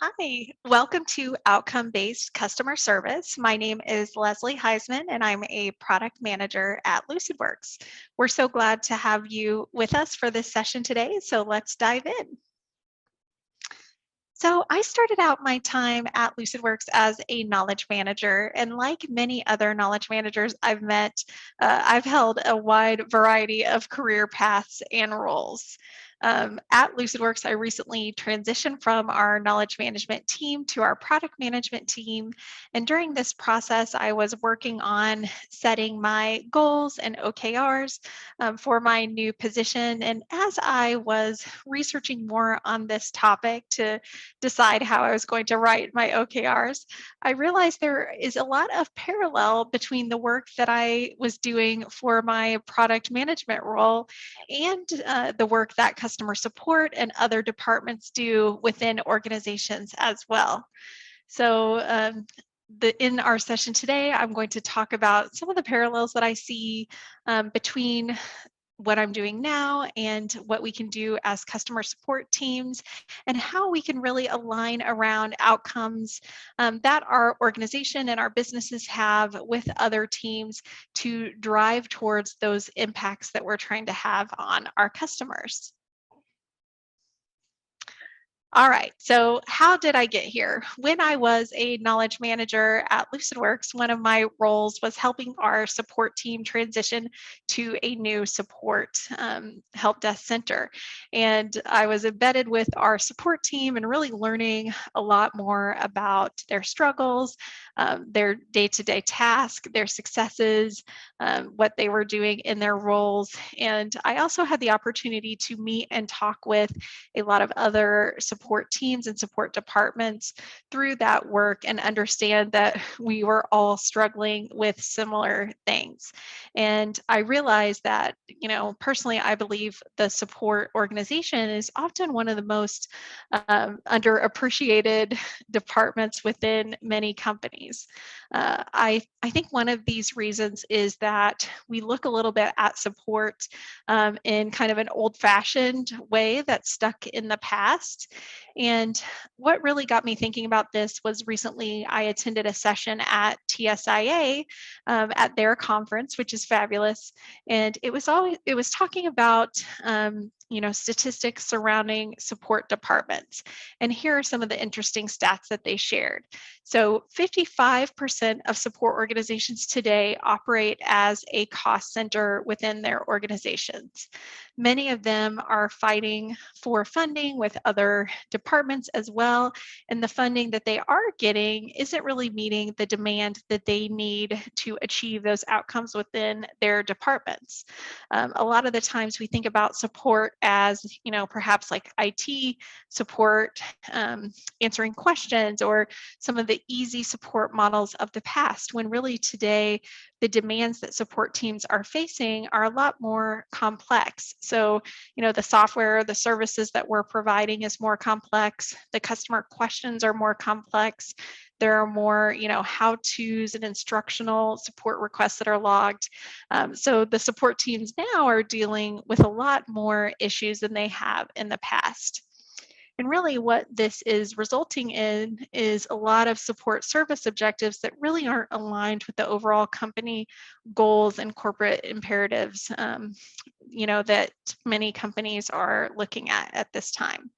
Hi, welcome to Outcome-Based Customer Service. My name is Leslie Heisman, and I'm a product manager at LucidWorks. We're so glad to have you with us for this session today, so let's dive in. So I started out my time at LucidWorks as a knowledge manager, and like many other knowledge managers I've met, I've held a wide variety of career paths and roles. At LucidWorks, I recently transitioned from our knowledge management team to our product management team. And during this process, I was working on setting my goals and OKRs for my new position. And as I was researching more on this topic to decide how I was going to write my OKRs, I realized there is a lot of parallel between the work that I was doing for my product management role and the work that customer support and other departments do within organizations as well. So in our session today, I'm going to talk about some of the parallels that I see between what I'm doing now and what we can do as customer support teams, and how we can really align around outcomes that our organization and our businesses have with other teams to drive towards those impacts that we're trying to have on our customers. All right, so how did I get here? When I was a knowledge manager at LucidWorks, one of my roles was helping our support team transition to a new support help desk center. And I was embedded with our support team and really learning a lot more about their struggles, their day-to-day tasks, their successes, what they were doing in their roles. And I also had the opportunity to meet and talk with a lot of other support teams and support departments through that work and understand that we were all struggling with similar things. And I realized that, personally, I believe the support organization is often one of the most underappreciated departments within many companies. I think one of these reasons is that we look a little bit at support in kind of an old-fashioned way that's stuck in the past. And what really got me thinking about this was recently I attended a session at TSIA at their conference, which is fabulous. And it was talking about statistics surrounding support departments. And here are some of the interesting stats that they shared. So 55% of support organizations today operate as a cost center within their organizations. Many of them are fighting for funding with other departments as well, and the funding that they are getting isn't really meeting the demand that they need to achieve those outcomes within their departments. A lot of the times we think about support as, perhaps like IT support, answering questions, or some of the easy support models of the past, when really today the demands that support teams are facing are a lot more complex. So, the software, the services that we're providing is more complex. The customer questions are more complex. There are more, how-tos and instructional support requests that are logged. So the support teams now are dealing with a lot more issues than they have in the past. And really what this is resulting in is a lot of support service objectives that really aren't aligned with the overall company goals and corporate imperatives, that many companies are looking at this time.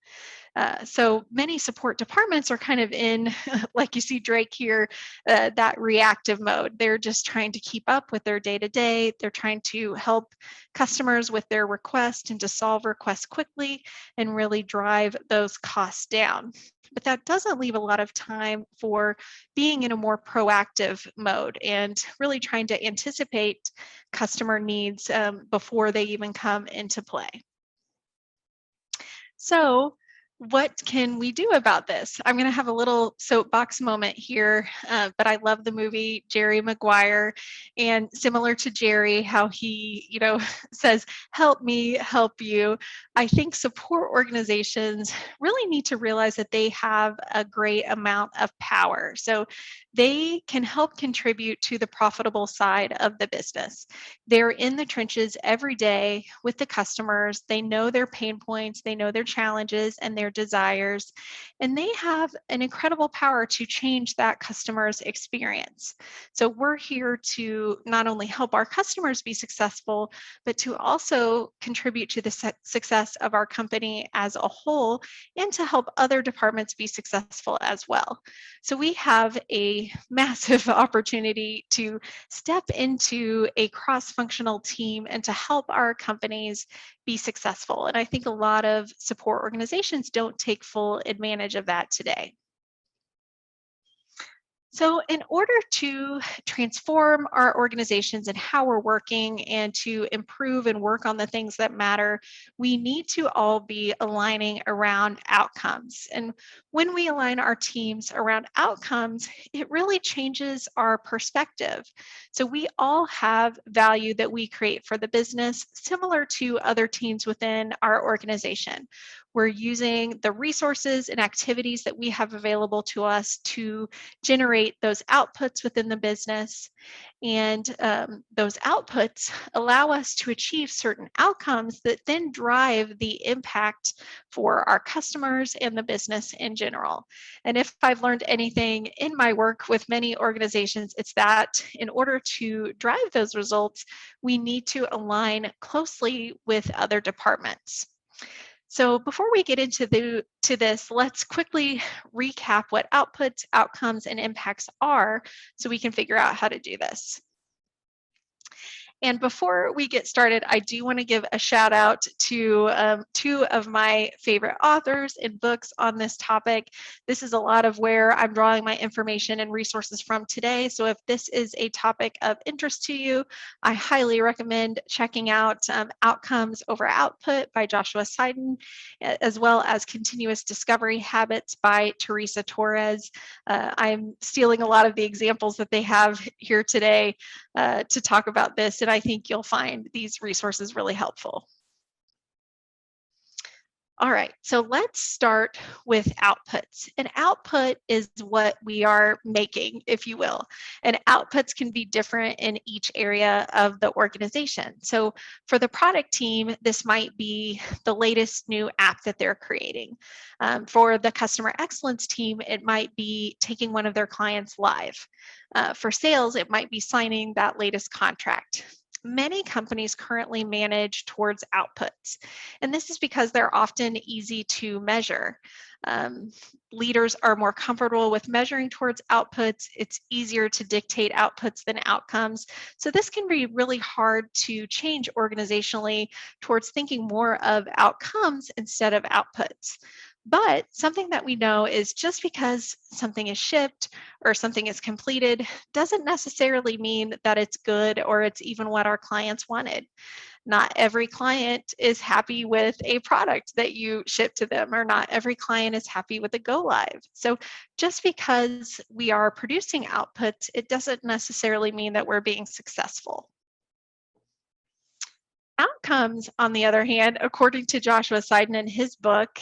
So many support departments are kind of in, like you see Drake here, that reactive mode. They're just trying to keep up with their day-to-day. They're trying to help customers with their requests and to solve requests quickly and really drive those costs down. But that doesn't leave a lot of time for being in a more proactive mode and really trying to anticipate customer needs before they even come into play. So What can we do about this? I'm going to have a little soapbox moment here, but I love the movie Jerry Maguire, and similar to Jerry, how he, says, "Help me, help you." I think support organizations really need to realize that they have a great amount of power, so they can help contribute to the profitable side of the business. They're in the trenches every day with the customers. They know their pain points, they know their challenges and their desires, and they have an incredible power to change that customer's experience. So we're here to not only help our customers be successful, but to also contribute to the success of our company as a whole and to help other departments be successful as well. So we have a massive opportunity to step into a cross-functional team and to help our companies be successful. And I think a lot of support organizations don't take full advantage of that today. So, in order to transform our organizations and how we're working and to improve and work on the things that matter, we need to all be aligning around outcomes. And when we align our teams around outcomes, it really changes our perspective. So, we all have value that we create for the business, similar to other teams within our organization. We're using the resources and activities that we have available to us to generate those outputs within the business. And those outputs allow us to achieve certain outcomes that then drive the impact for our customers and the business in general. And if I've learned anything in my work with many organizations, it's that in order to drive those results, we need to align closely with other departments. So before we get into this, let's quickly recap what outputs, outcomes, and impacts are so we can figure out how to do this. And before we get started, I do want to give a shout out to two of my favorite authors and books on this topic. This is a lot of where I'm drawing my information and resources from today. So if this is a topic of interest to you, I highly recommend checking out Outcomes Over Output by Joshua Seiden, as well as Continuous Discovery Habits by Teresa Torres. I'm stealing a lot of the examples that they have here today to talk about this, and I think you'll find these resources really helpful. All right, so let's start with outputs. An output is what we are making, if you will, and outputs can be different in each area of the organization. So for the product team, this might be the latest new app that they're creating. For the customer excellence team, it might be taking one of their clients live. For sales, it might be signing that latest contract. Many companies currently manage towards outputs, and this is because they're often easy to measure. Leaders are more comfortable with measuring towards outputs. It's easier to dictate outputs than outcomes. So this can be really hard to change organizationally towards thinking more of outcomes instead of outputs. But something that we know is just because something is shipped or something is completed doesn't necessarily mean that it's good or it's even what our clients wanted. Not every client is happy with a product that you ship to them, or not every client is happy with a go live. So just because we are producing outputs, it doesn't necessarily mean that we're being successful. Outcomes, on the other hand, according to Joshua Seiden in his book,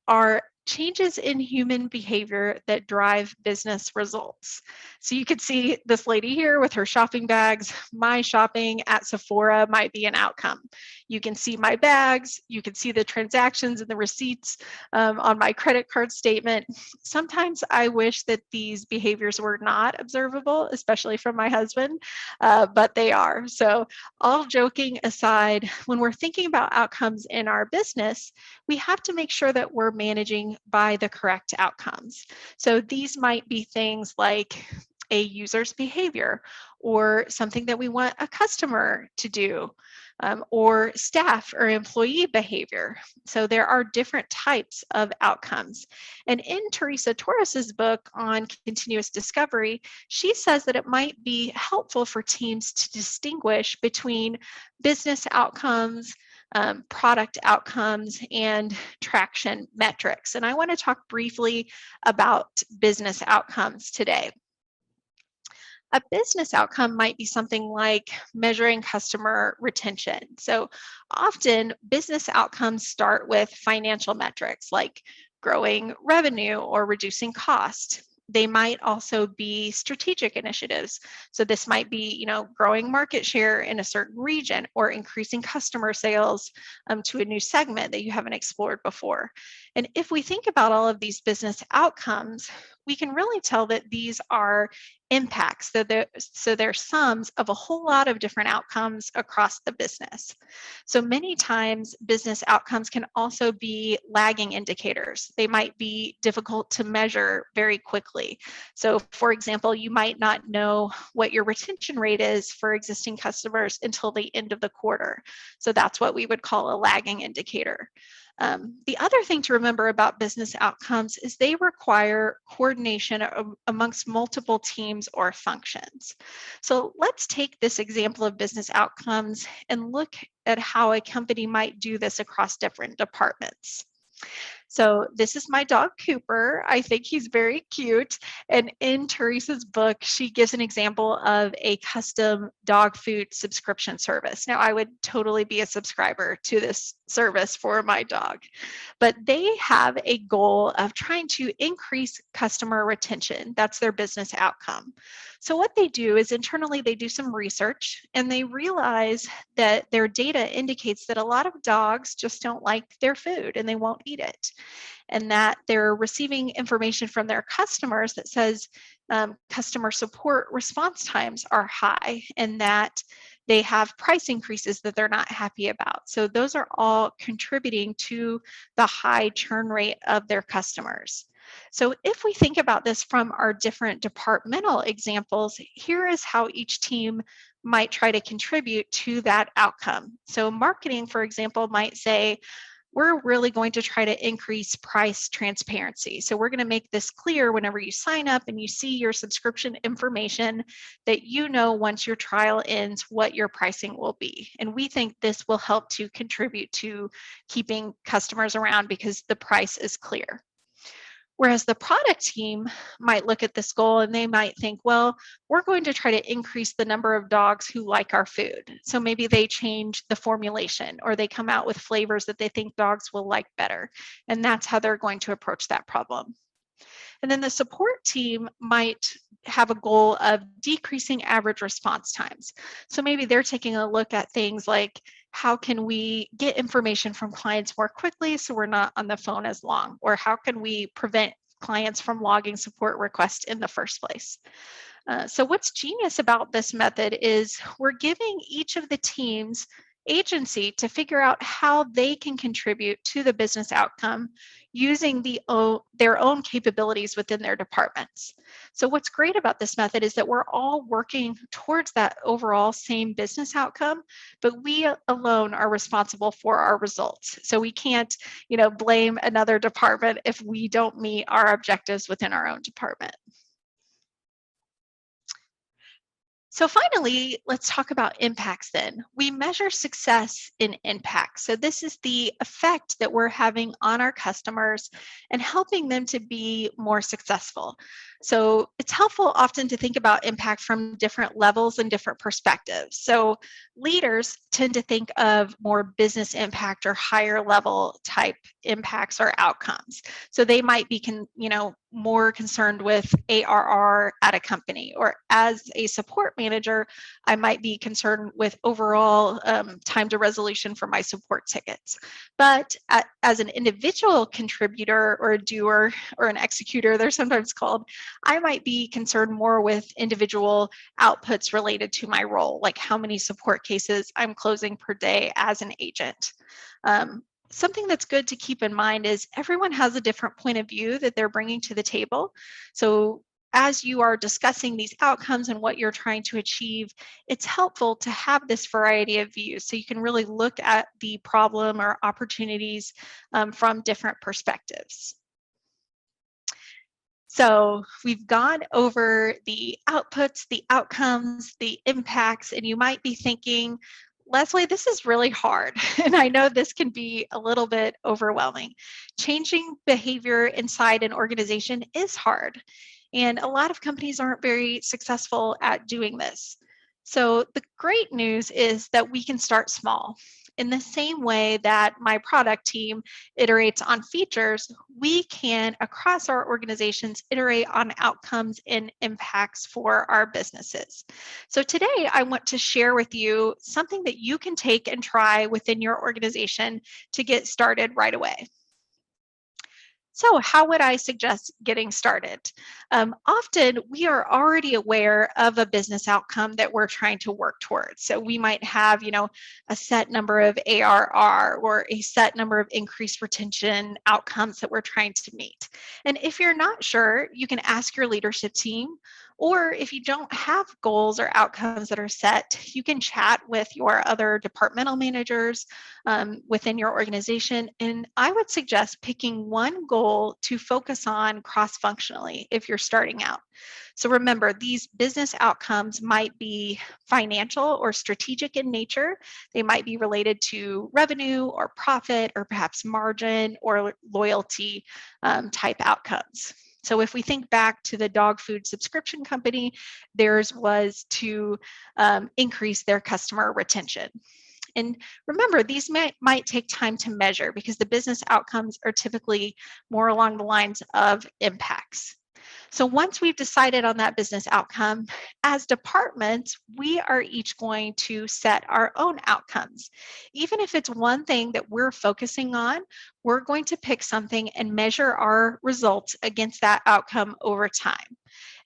are changes in human behavior that drive business results. So you could see this lady here with her shopping bags. My shopping at Sephora might be an outcome. You can see my bags. You can see the transactions and the receipts on my credit card statement. Sometimes I wish that these behaviors were not observable, especially from my husband, but they are. So all joking aside, when we're thinking about outcomes in our business, we have to make sure that we're managing by the correct outcomes. So these might be things like a user's behavior, or something that we want a customer to do, or staff or employee behavior. So there are different types of outcomes. And in Teresa Torres's book on continuous discovery, she says that it might be helpful for teams to distinguish between business outcomes, product outcomes, and traction metrics. And I want to talk briefly about business outcomes today. A business outcome might be something like measuring customer retention. So often business outcomes start with financial metrics like growing revenue or reducing cost. They might also be strategic initiatives. So this might be, growing market share in a certain region or increasing customer sales to a new segment that you haven't explored before. And if we think about all of these business outcomes, we can really tell that these are impacts. So they're sums of a whole lot of different outcomes across the business. So many times business outcomes can also be lagging indicators. They might be difficult to measure very quickly. So for example, you might not know what your retention rate is for existing customers until the end of the quarter. So that's what we would call a lagging indicator. The other thing to remember about business outcomes is they require coordination amongst multiple teams or functions. So let's take this example of business outcomes and look at how a company might do this across different departments. So this is my dog Cooper. I think he's very cute. And in Teresa's book, she gives an example of a custom dog food subscription service. Now, I would totally be a subscriber to this service for my dog, but they have a goal of trying to increase customer retention. That's their business outcome. So what they do is internally, they do some research and they realize that their data indicates that a lot of dogs just don't like their food and they won't eat it. And that they're receiving information from their customers that says customer support response times are high and that they have price increases that they're not happy about. So those are all contributing to the high churn rate of their customers. So if we think about this from our different departmental examples, here is how each team might try to contribute to that outcome. So marketing, for example, might say, we're really going to try to increase price transparency. So we're going to make this clear whenever you sign up and you see your subscription information that you know once your trial ends what your pricing will be. And we think this will help to contribute to keeping customers around because the price is clear. Whereas the product team might look at this goal and they might think, well, we're going to try to increase the number of dogs who like our food. So maybe they change the formulation or they come out with flavors that they think dogs will like better. And that's how they're going to approach that problem. And then the support team might have a goal of decreasing average response times. So maybe they're taking a look at things like, how can we get information from clients more quickly so we're not on the phone as long? Or how can we prevent clients from logging support requests in the first place? So what's genius about this method is we're giving each of the teams agency to figure out how they can contribute to the business outcome using their own capabilities within their departments. So what's great about this method is that we're all working towards that overall same business outcome, but we alone are responsible for our results. So we can't, blame another department if we don't meet our objectives within our own department. So finally, let's talk about impacts then. We measure success in impact. So this is the effect that we're having on our customers and helping them to be more successful. So it's helpful often to think about impact from different levels and different perspectives. So leaders tend to think of more business impact or higher level type impacts or outcomes. So they might be, more concerned with ARR at a company, or as a support manager, I might be concerned with overall time to resolution for my support tickets. But as an individual contributor or a doer or an executor, they're sometimes called, I might be concerned more with individual outputs related to my role, like how many support cases I'm closing per day as an agent. Something that's good to keep in mind is everyone has a different point of view that they're bringing to the table. So as you are discussing these outcomes and what you're trying to achieve, it's helpful to have this variety of views so you can really look at the problem or opportunities from different perspectives. So we've gone over the outputs, the outcomes, the impacts, and you might be thinking, Leslie, this is really hard, and I know this can be a little bit overwhelming. Changing behavior inside an organization is hard, and a lot of companies aren't very successful at doing this. So, the great news is that we can start small. In the same way that my product team iterates on features, we can, across our organizations, iterate on outcomes and impacts for our businesses. So today I want to share with you something that you can take and try within your organization to get started right away. So, how would I suggest getting started? Often we are already aware of a business outcome that we're trying to work towards. So, we might have, a set number of ARR or a set number of increased retention outcomes that we're trying to meet. And if you're not sure, you can ask your leadership team. Or if you don't have goals or outcomes that are set, you can chat with your other departmental managers within your organization. And I would suggest picking one goal to focus on cross functionally if you're starting out. So remember, these business outcomes might be financial or strategic in nature. They might be related to revenue or profit or perhaps margin or loyalty type outcomes. So if we think back to the dog food subscription company, theirs was to increase their customer retention. And remember, these might take time to measure because the business outcomes are typically more along the lines of impacts. So once we've decided on that business outcome, as departments, we are each going to set our own outcomes. Even if it's one thing that we're focusing on, we're going to pick something and measure our results against that outcome over time.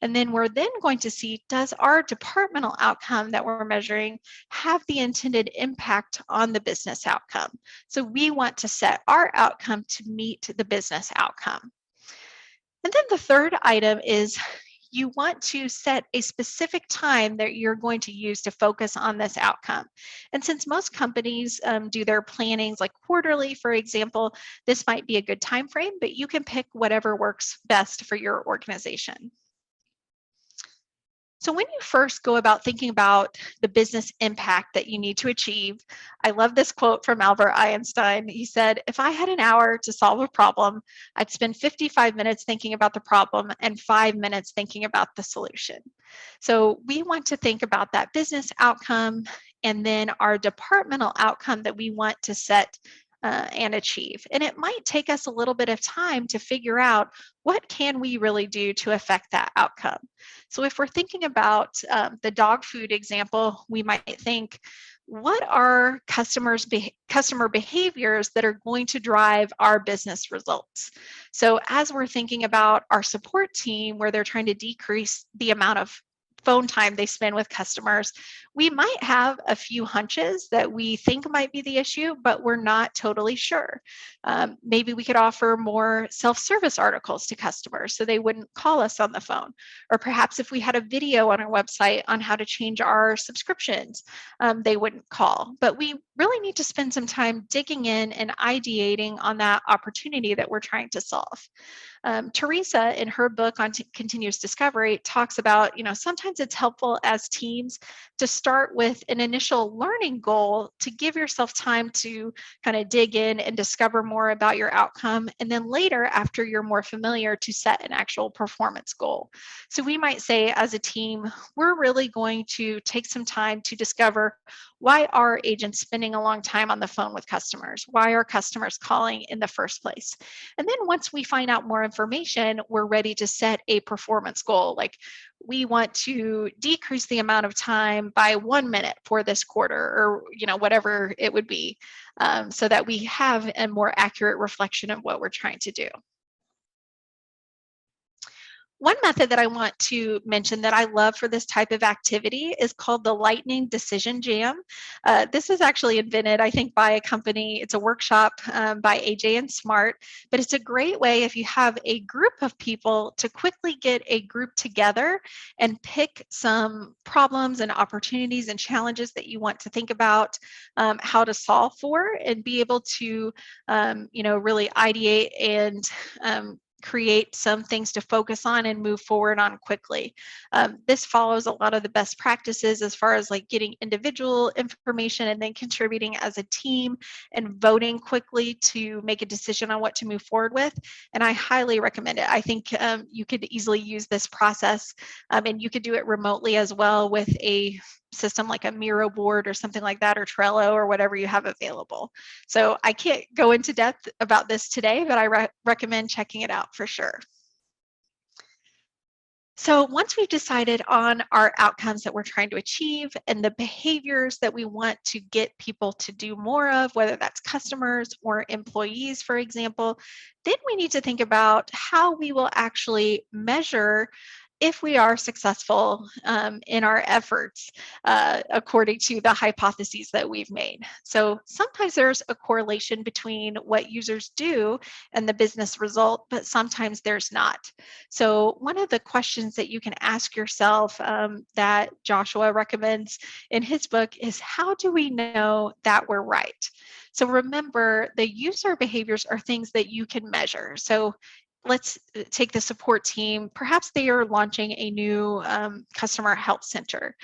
And then we're then going to see, does our departmental outcome that we're measuring have the intended impact on the business outcome? So we want to set our outcome to meet the business outcome. And then the third item is you want to set a specific time that you're going to use to focus on this outcome. And since most companies do their plannings like quarterly, for example, this might be a good time frame, but you can pick whatever works best for your organization. So when you first go about thinking about the business impact that you need to achieve, I love this quote from Albert Einstein. He said, "If I had an hour to solve a problem, I'd spend 55 minutes thinking about the problem and 5 minutes thinking about the solution." So we want to think about that business outcome and then our departmental outcome that we want to set and achieve. And it might take us a little bit of time to figure out what can we really do to affect that outcome. So if we're thinking about the dog food example, we might think, what are customer behaviors that are going to drive our business results? So as we're thinking about our support team, where they're trying to decrease the amount of phone time they spend with customers, we might have a few hunches that we think might be the issue, but we're not totally sure. Maybe we could offer more self-service articles to customers so they wouldn't call us on the phone. Or perhaps if we had a video on our website on how to change our subscriptions, they wouldn't call. But we really need to spend some time digging in and ideating on that opportunity that we're trying to solve. Teresa, in her book on continuous discovery, talks about, sometimes it's helpful as teams to start with an initial learning goal to give yourself time to kind of dig in and discover more about your outcome. And then later, after you're more familiar, to set an actual performance goal. So we might say as a team, we're really going to take some time to discover, why are agents spending a long time on the phone with customers? Why are customers calling in the first place? And then once we find out more information, we're ready to set a performance goal. Like, we want to decrease the amount of time by 1 minute for this quarter, or whatever it would be, so that we have a more accurate reflection of what we're trying to do. One method that I want to mention that I love for this type of activity is called the Lightning Decision Jam. This was actually invented, I think, by a company. It's a workshop by AJ and Smart, but it's a great way if you have a group of people to quickly get a group together and pick some problems and opportunities and challenges that you want to think about how to solve for, and be able to, really ideate and create some things to focus on and move forward on quickly. This follows a lot of the best practices as far as like getting individual information and then contributing as a team and voting quickly to make a decision on what to move forward with. And I highly recommend it. I think you could easily use this process, and you could do it remotely as well with a system like a Miro board or something like that, or Trello or whatever you have available. So I can't go into depth about this today, but I recommend checking it out for sure. So once we've decided on our outcomes that we're trying to achieve and the behaviors that we want to get people to do more of, whether that's customers or employees, for example, then we need to think about how we will actually measure if we are successful in our efforts according to the hypotheses that we've made. So sometimes there's a correlation between what users do and the business result, but sometimes there's not. So one of the questions that you can ask yourself that Joshua recommends in his book is, how do we know that we're right? So remember, the user behaviors are things that you can measure. So let's take the support team. Perhaps they are launching a new customer help center.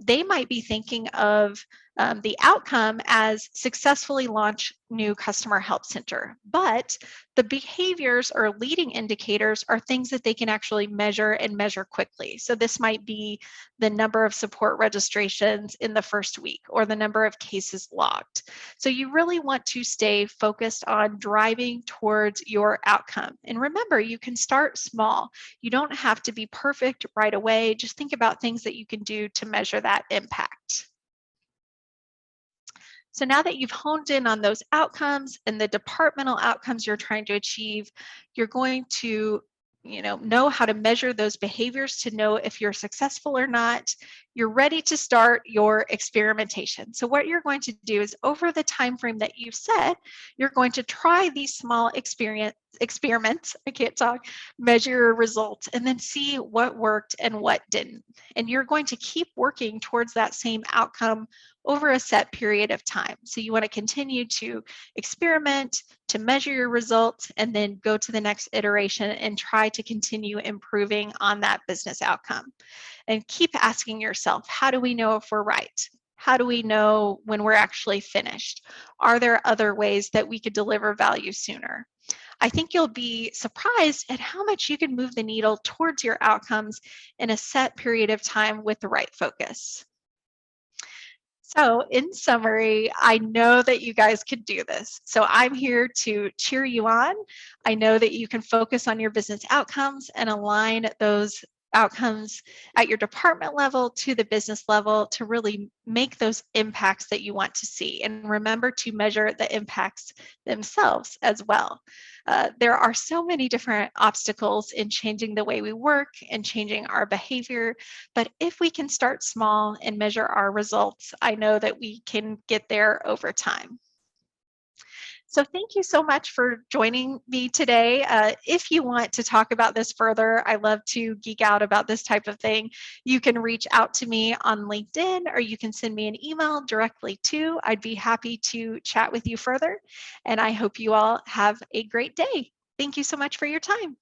They might be thinking of the outcome as successfully launch new customer help center, but the behaviors or leading indicators are things that they can actually measure and measure quickly. So this might be the number of support registrations in the first week or the number of cases logged. So you really want to stay focused on driving towards your outcome. And remember, you can start small. You don't have to be perfect right away. Just think about things that you can do to measure that impact. So now that you've honed in on those outcomes and the departmental outcomes you're trying to achieve, you're going to know how to measure those behaviors to know if you're successful or not. You're ready to start your experimentation. So what you're going to do is, over the time frame that you've set, you're going to try these small experiments, I can't talk, measure your results, and then see what worked and what didn't. And you're going to keep working towards that same outcome over a set period of time. So you want to continue to experiment, to measure your results, and then go to the next iteration and try to continue improving on that business outcome. And keep asking yourself, how do we know if we're right? How do we know when we're actually finished? Are there other ways that we could deliver value sooner? I think you'll be surprised at how much you can move the needle towards your outcomes in a set period of time with the right focus. So, in summary, I know that you guys could do this. So, I'm here to cheer you on. I know that you can focus on your business outcomes and align those outcomes at your department level to the business level to really make those impacts that you want to see. And remember to measure the impacts themselves as well. There are so many different obstacles in changing the way we work and changing our behavior. But if we can start small and measure our results, I know that we can get there over time. So thank you so much for joining me today. If you want to talk about this further, I love to geek out about this type of thing. You can reach out to me on LinkedIn, or you can send me an email directly too. I'd be happy to chat with you further. And I hope you all have a great day. Thank you so much for your time.